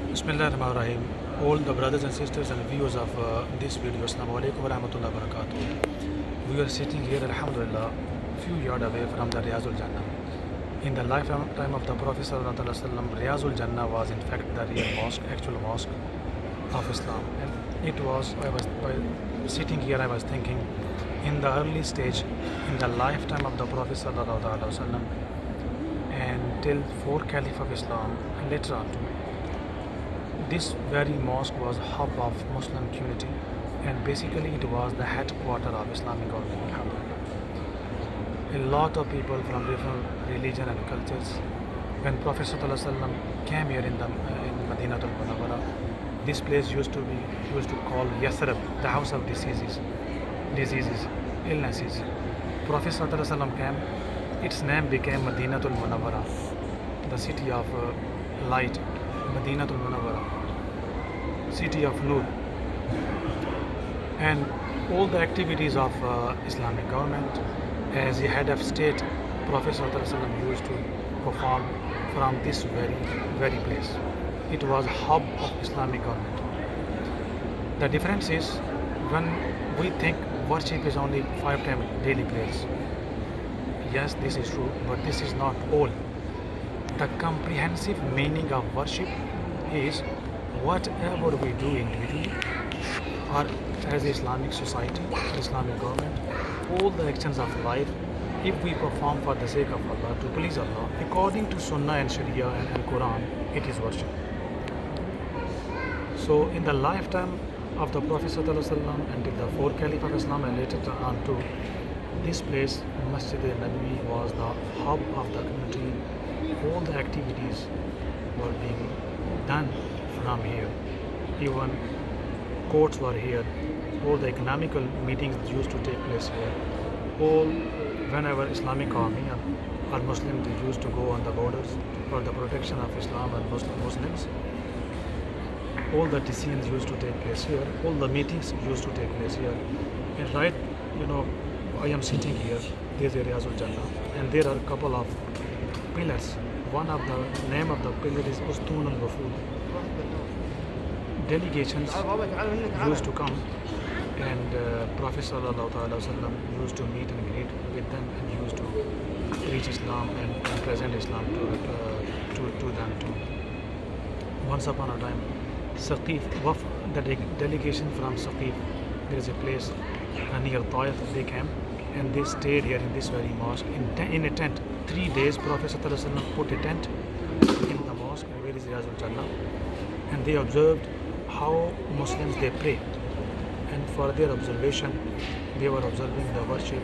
Bismillahirrahmanirrahim. All the brothers and sisters and viewers of this video, Assalamu alaikum wa rahmatullahi wa barakatuh. We are sitting here, alhamdulillah, few yards away from the Riyazul Jannah. In the lifetime of the Prophet Sallallahu Alaihi Wasallam, Riyazul Jannah was in fact the real mosque, actual mosque of Islam. And it was, while sitting here, I was thinking, in the early stage, in the lifetime of the Prophet Sallallahu Alaihi Wasallam, and till 4 Caliph of Islam, and later on too, this very mosque was hub of Muslim community, and basically it was the headquarter of Islamic government. Alhamdulillah. A lot of people from different religion and cultures. When Prophet ﷺ came here in Madinatul Munawwara, this place used to call Yathrib, the house of diseases, illnesses. Prophet ﷺ came, its name became Madinatul Munawwara, the city of light, Madinatul Munawwara, city of Nur. And all the activities of Islamic government as a head of state, Prophet ﷺ used to perform from this very place. It was hub of Islamic government. The difference is when we think worship is only 5 times daily prayers. Yes, this is true, but this is not all. The comprehensive meaning of worship is whatever we do individually or as Islamic society, Islamic government, all the actions of life, if we perform for the sake of Allah, to please Allah, according to Sunnah and Sharia and Quran, it is worship. So in the lifetime of the Prophet ﷺ until the 4 Caliph of Islam and later on to this place, Masjid Nabvi was the hub of the community. All the activities were being done from here. Even courts were here. All the economical meetings used to take place here. All whenever Islamic army or Muslims they used to go on the borders for the protection of Islam and Muslims. All the decisions used to take place here. All the meetings used to take place here. And right, I am sitting here. There's a Riyazul Jannah, and there are a couple of pillars. One of the name of the pillar is Ustun al-Wafud. Delegations used to come, and Prophet ﷺ used to meet and greet with them and used to preach Islam and present Islam to them too. Once upon a time, Saqif, the delegation from Saqif, there is a place near Taif, they came and they stayed here in this very mosque in a tent. 3 days Prophet ﷺ put a tent in the mosque where is Riyazul Jannah, and they observed how Muslims they pray, and for their observation they were observing the worship,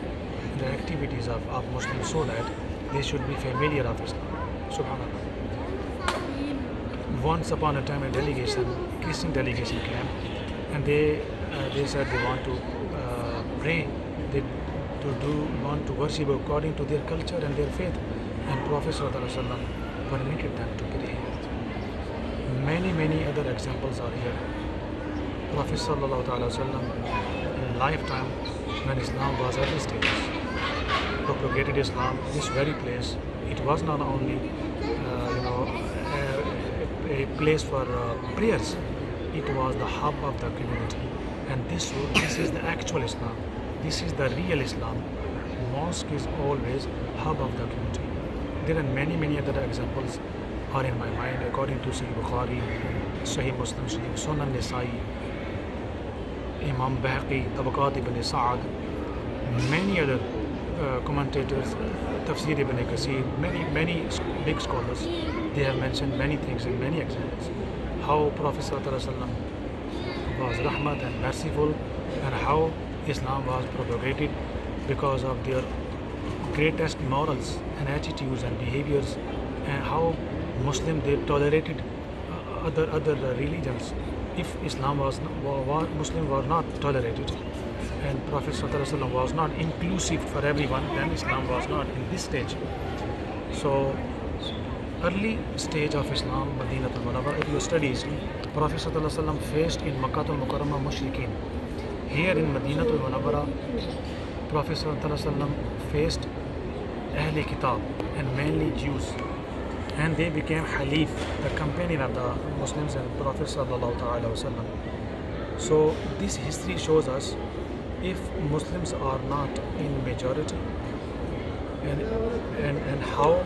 the activities of Muslims, so that they should be familiar of Islam. Subhanallah. Once upon a time a Christian delegation came, and they said they want to pray, they want to worship according to their culture and their faith, and Prophet ﷺ permitted them to pray. Many other examples are here. Prophet ﷺ in lifetime, when Islam was early stages, propagated Islam. This very place, it was not only a place for prayers, it was the hub of the community. And this is the actual Islam. This is the real Islam. Mosque is always hub of the community. There are many other examples are in my mind, according to Sahih Bukhari, Sahih Muslim, Sunan Nisa'i, Imam Bahaqi, Tabaqat ibn Sa'ad, many other commentators, Tafsir ibn Kasir, many big scholars, they have mentioned many things and many examples. How Prophet ﷺ was rahmat and merciful, and how Islam was propagated because of their greatest morals and attitudes and behaviors, and how Muslim they tolerated other religions. If Islam Muslim were not tolerated, and Prophet ﷺ was not inclusive for everyone, then Islam was not in this stage. So early stage of Islam, Madinatul Munawwara, if you study history, Prophet ﷺ faced in Makkatul Mukarramah Mushrikeen. Here in Madinatul Munawwara, Prophet ﷺ faced Ahl Kitab and mainly Jews. and they became Halif, the companion of the Muslims and Prophet sallallahu ta'ala wasallam. So this history shows us if Muslims are not in majority, and, and how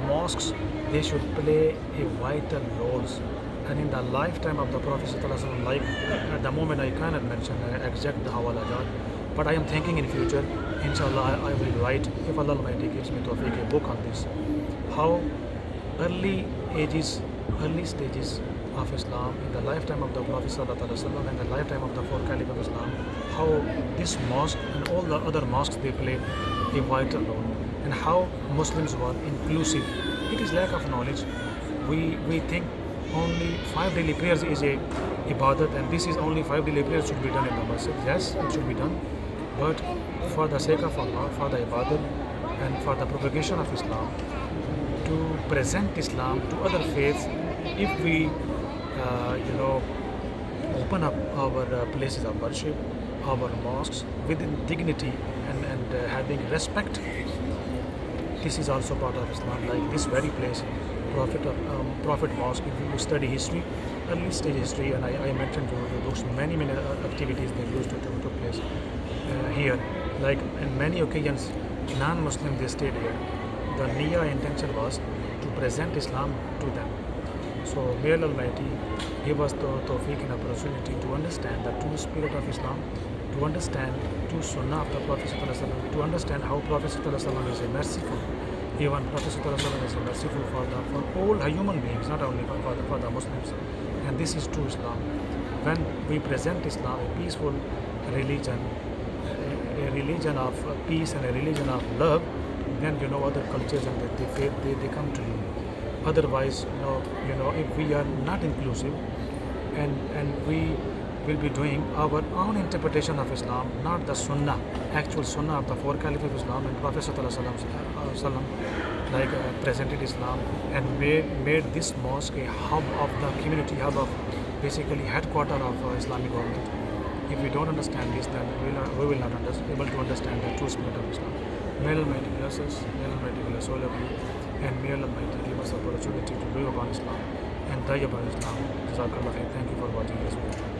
mosques they should play a vital roles. And in the lifetime of the Prophet ﷺ, like at the moment I cannot mention exact the hawalajat, but I am thinking in future, inshallah, I will write, if Allah Almighty gives me tawfiq, a book on this, how early ages, early stages of Islam in the lifetime of the Prophet ﷺ and the lifetime of the four caliphs of Islam, how this mosque and all the other mosques they played a vital role, and how Muslims were inclusive. It is lack of knowledge. We think only 5 daily prayers is a ibadat, and this is only 5 daily prayers should be done in the masjid. Yes, it should be done, but for the sake of Allah, for the ibadat and for the propagation of Islam, to present Islam to other faiths, if we open up our places of worship, our mosques within dignity and having respect, this is also part of Islam. Like this very place, Prophet Mosque, if you study history, early stage history, and I mentioned those many activities that used to took place here. Like in many occasions, non-Muslim they stayed here. The niyyah intention was to present Islam to them. So may Allah Almighty give us the tawfiq and opportunity to understand the true spirit of Islam, to understand true sunnah of the Prophet ﷺ, to understand how Prophet ﷺ is a merciful. Even Prophet ﷺ is a merciful for all human beings, not only for the Muslims. And this is true Islam. When we present Islam, a peaceful religion, a religion of peace and a religion of love, then other cultures and they come to you. Otherwise, if we are not inclusive and we will be doing our own interpretation of Islam, not the Sunnah, actual Sunnah of the four caliphs of Islam and Prophet Sallallahu like presented Islam and made this mosque a hub of the community, hub of basically headquarter of Islamic government. If we don't understand this, then we will not able to understand the true spirit of Islam. May Allah Almighty bless us, may Allah Almighty bless all of you, and may Allah Almighty give us the opportunity to live upon Islam and die upon Islam. Jazakallah khair. Thank you for watching this video.